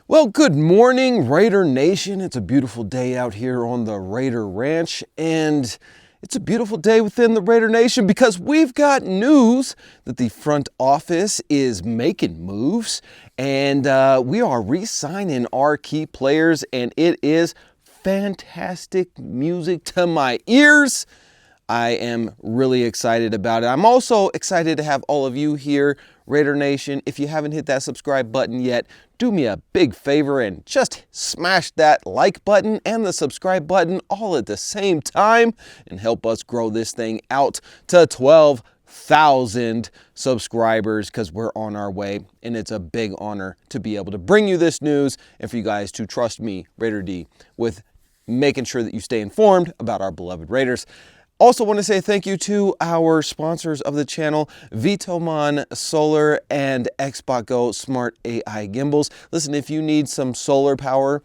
Well, good morning, Raider Nation. It's a beautiful day out here on the Raider Ranch, and it's a beautiful day within the Raider Nation because we've got news that the front office is making moves, and we are re-signing our key players, and it is fantastic music to my ears. I am really excited about it. I'm also excited to have all of you here, Raider Nation. If you haven't hit that subscribe button yet, do me a big favor and just smash that like button and the subscribe button all at the same time and help us grow this thing out to 12,000 subscribers because we're on our way, and it's a big honor to be able to bring you this news and for you guys to trust me, Raider D, with making sure that you stay informed about our beloved Raiders. Also want to say thank you to our sponsors of the channel, Vtoman Solar and Xbot Go Smart AI Gimbals. Listen, if you need some solar power,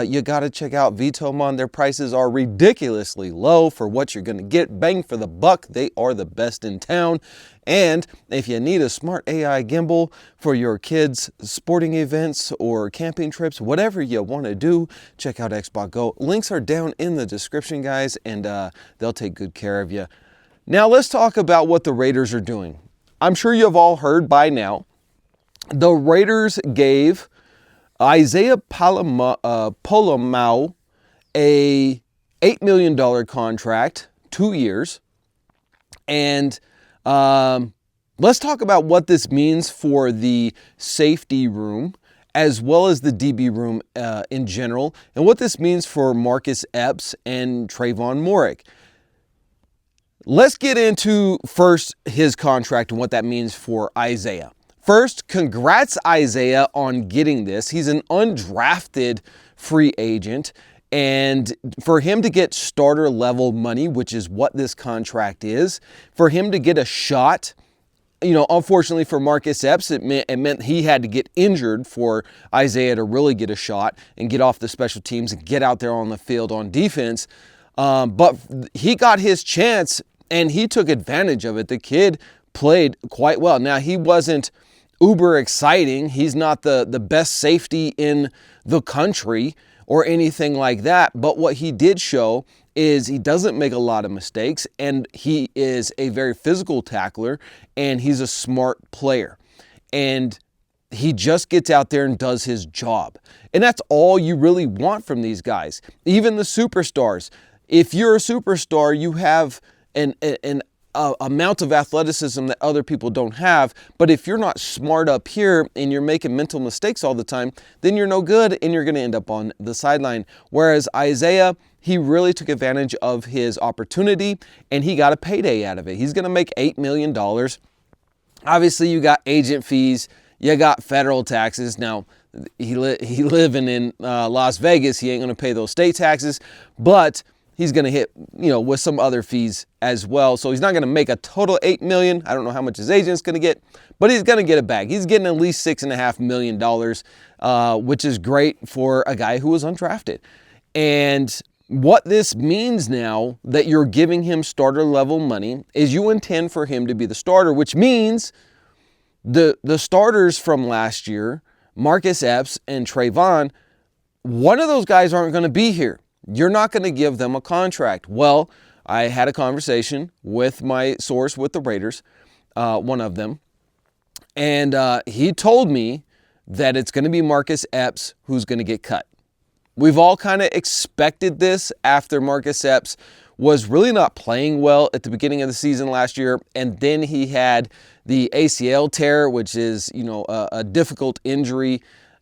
you got to check out Vtoman. Their prices are ridiculously low for what you're going to get. Bang for the buck. They are the best in town. And if you need a smart AI gimbal for your kids' sporting events or camping trips, whatever you want to do, check out Xbot Go. Links are down in the description, guys, and they'll take good care of you. Now, let's talk about what the Raiders are doing. I'm sure you've all heard by now, the Raiders gave Isaiah Pola-Mao a $8 million contract, 2 years, and let's talk about what this means for the safety room as well as the DB room in general, and what this means for Marcus Epps and Trayvon Moehrig. Let's get into first his contract and what that means for Isaiah. First, congrats Isaiah on getting this. He's an undrafted free agent. And for him to get starter level money, which is what this contract is, for him to get a shot, you know, unfortunately for Marcus Epps, it meant he had to get injured for Isaiah to really get a shot and get off the special teams and get out there on the field on defense. But he got his chance and he took advantage of it. The kid played quite well. Now, he wasn't uber exciting. He's not the best safety in the country or anything like that. But what he did show is he doesn't make a lot of mistakes, and he is a very physical tackler, and he's a smart player. And he just gets out there and does his job. And that's all you really want from these guys. Even the superstars. If you're a superstar, you have an amount of athleticism that other people don't have, but if you're not smart up here and you're making mental mistakes all the time, then you're no good and you're going to end up on the sideline. Whereas Isaiah, he really took advantage of his opportunity and he got a payday out of it. He's going to make $8 million. Obviously, you got agent fees, you got federal taxes. Now, he living in Las Vegas, he ain't going to pay those state taxes, but he's going to hit, you know, with some other fees as well. So he's not going to make a total $8 million. I don't know how much his agent's going to get, but he's going to get it back. He's getting at least $6.5 million, which is great for a guy who was undrafted. And what this means now that you're giving him starter level money is you intend for him to be the starter, which means the starters from last year, Marcus Epps and Trayvon, one of those guys aren't going to be here. You're not going to give them a contract. Well, I had a conversation with my source with the Raiders, one of them, and he told me that it's going to be Marcus Epps who's going to get cut. We've all kind of expected this after Marcus Epps was really not playing well at the beginning of the season last year, and then he had the ACL tear, which is, you know, a difficult injury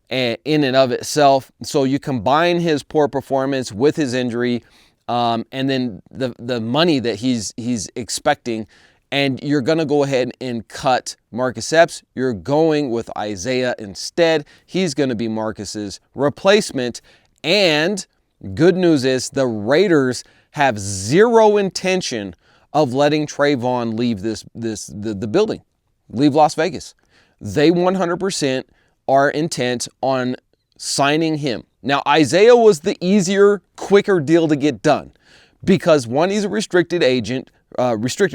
in and of itself. So you combine his poor performance with his injury, and then the money that he's expecting, and you're going to go ahead and cut Marcus Epps. You're going with Isaiah instead. He's going to be Marcus's replacement. And good news is the Raiders have zero intention of letting Trayvon leave the building, leave Las Vegas. They 100% are intent on signing him. Now, Isaiah was the easier, quicker deal to get done because one, he's a restricted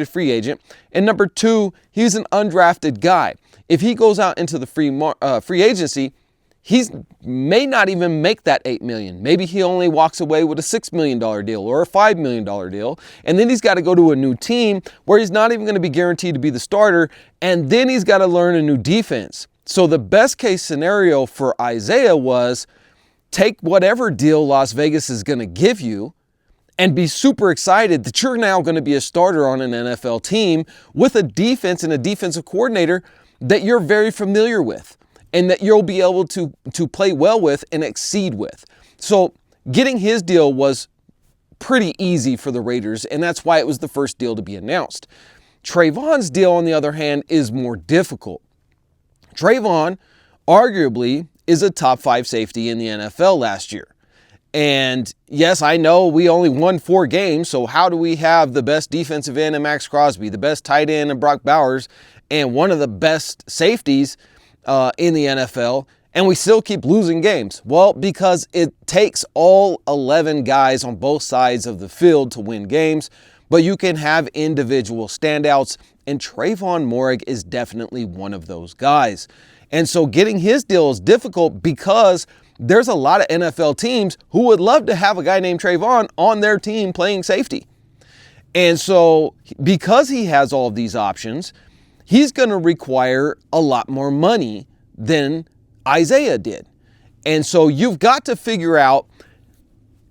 free agent, and number two, he's an undrafted guy. If he goes out into the free agency, he may not even make that $8 million. Maybe he only walks away with a $6 million deal or a $5 million deal. And then he's got to go to a new team where he's not even going to be guaranteed to be the starter. And then he's got to learn a new defense. So the best case scenario for Isaiah was take whatever deal Las Vegas is going to give you and be super excited that you're now going to be a starter on an NFL team with a defense and a defensive coordinator that you're very familiar with, and that you'll be able to play well with and exceed with. So getting his deal was pretty easy for the Raiders, and that's why it was the first deal to be announced. Trayvon's deal, on the other hand, is more difficult. Trayvon, arguably, is a top 5 safety in the NFL last year. And yes, I know we only won 4 games, so how do we have the best defensive end in Max Crosby, the best tight end in Brock Bowers, and one of the best safeties in the NFL, and we still keep losing games? Well, because it takes all 11 guys on both sides of the field to win games, but you can have individual standouts, and Trayvon Moehrig is definitely one of those guys. And so getting his deal is difficult because there's a lot of NFL teams who would love to have a guy named Trayvon on their team playing safety. And so because he has all of these options, he's going to require a lot more money than Isaiah did. And so you've got to figure out,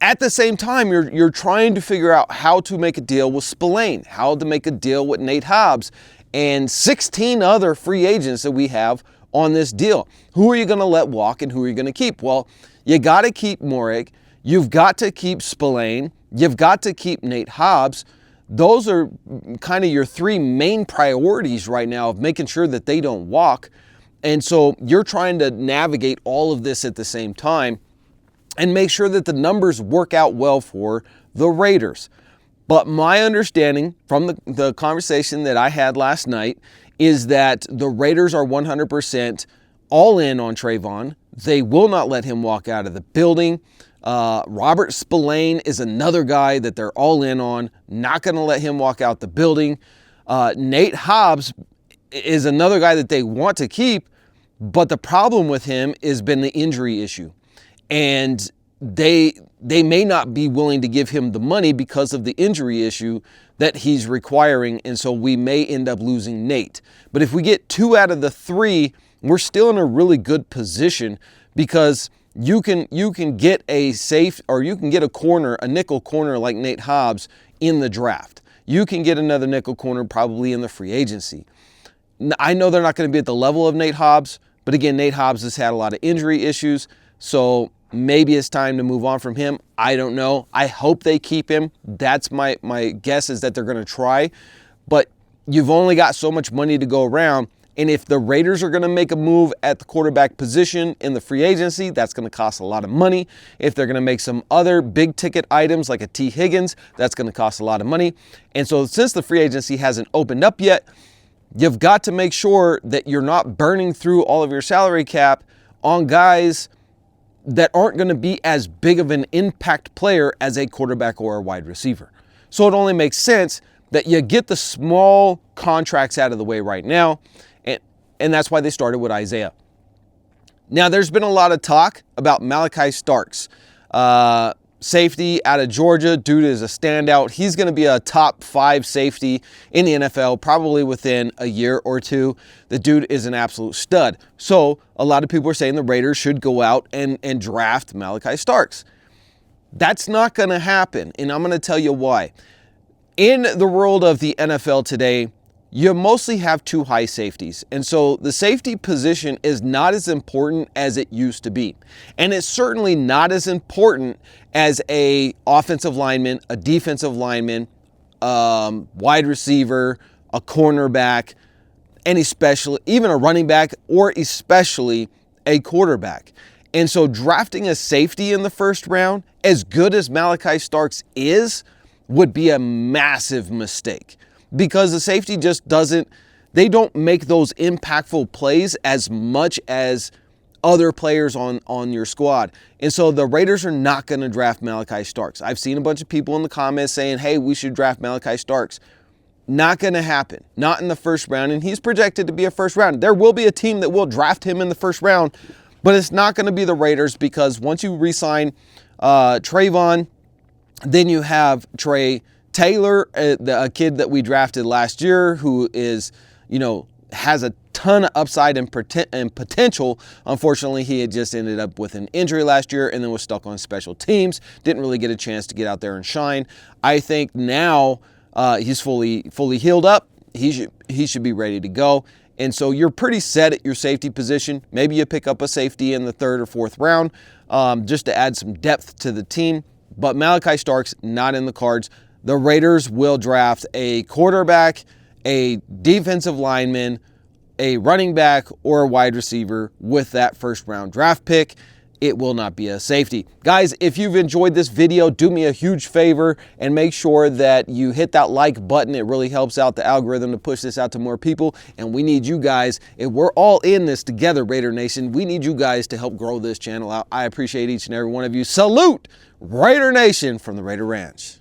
at the same time, you're trying to figure out how to make a deal with Spillane, how to make a deal with Nate Hobbs, and 16 other free agents that we have on this deal. Who are you going to let walk and who are you going to keep? Well, you got to keep Moehrig. You've got to keep Spillane. You've got to keep Nate Hobbs. Those are kind of your 3 main priorities right now of making sure that they don't walk. And so you're trying to navigate all of this at the same time and make sure that the numbers work out well for the Raiders. But my understanding from the conversation that I had last night is that the Raiders are 100% all in on Trayvon. They will not let him walk out of the building. Robert Spillane is another guy that they're all in on, not going to let him walk out the building. Nate Hobbs is another guy that they want to keep, but the problem with him has been the injury issue. And they may not be willing to give him the money because of the injury issue that he's requiring, and so we may end up losing Nate. But if we get 2 out of the 3, we're still in a really good position because you can get a safe, or you can get a corner, a nickel corner like Nate Hobbs in the draft. You can get another nickel corner probably in the free agency. I know they're not going to be at the level of Nate Hobbs, but again, Nate Hobbs has had a lot of injury issues, so maybe it's time to move on from him. I don't know. I hope they keep him. That's my guess, is that they're going to try. But you've only got so much money to go around. And if the Raiders are going to make a move at the quarterback position in the free agency, that's going to cost a lot of money. If they're going to make some other big ticket items like a T. Higgins, that's going to cost a lot of money. And so since the free agency hasn't opened up yet, you've got to make sure that you're not burning through all of your salary cap on guys that aren't going to be as big of an impact player as a quarterback or a wide receiver. So it only makes sense that you get the small contracts out of the way right now, and that's why they started with Isaiah. Now, there's been a lot of talk about Malachi Starks, safety out of Georgia. Dude is a standout. He's going to be a top 5 safety in the NFL probably within a year or 2. The dude is an absolute stud. So a lot of people are saying the Raiders should go out and draft Malachi Starks. That's not going to happen, and I'm going to tell you why. In the world of the NFL today, you mostly have 2 high safeties. And so the safety position is not as important as it used to be. And it's certainly not as important as a offensive lineman, a defensive lineman, wide receiver, a cornerback, and especially even a running back, or especially a quarterback. And so drafting a safety in the first round, as good as Malachi Starks is, would be a massive mistake. Because the safety just they don't make those impactful plays as much as other players on your squad. And so the Raiders are not going to draft Malachi Starks. I've seen a bunch of people in the comments saying, hey, we should draft Malachi Starks. Not going to happen. Not in the first round. And he's projected to be a first round. There will be a team that will draft him in the first round, But it's not going to be the Raiders, because once you re-sign Trayvon, then you have Trey Taylor, a kid that we drafted last year, who is, has a ton of upside and potential. Unfortunately, he had just ended up with an injury last year and then was stuck on special teams. Didn't really get a chance to get out there and shine. I think now he's fully healed up. He should be ready to go. And so you're pretty set at your safety position. Maybe you pick up a safety in the 3rd or 4th round just to add some depth to the team. But Malachi Stark's not in the cards. The Raiders will draft a quarterback, a defensive lineman, a running back, or a wide receiver with that 1st round draft pick. It will not be a safety. Guys, if you've enjoyed this video, do me a huge favor and make sure that you hit that like button. It really helps out the algorithm to push this out to more people. And we need you guys, if we're all in this together, Raider Nation, we need you guys to help grow this channel out. I appreciate each and every one of you. Salute, Raider Nation from the Raider Ranch.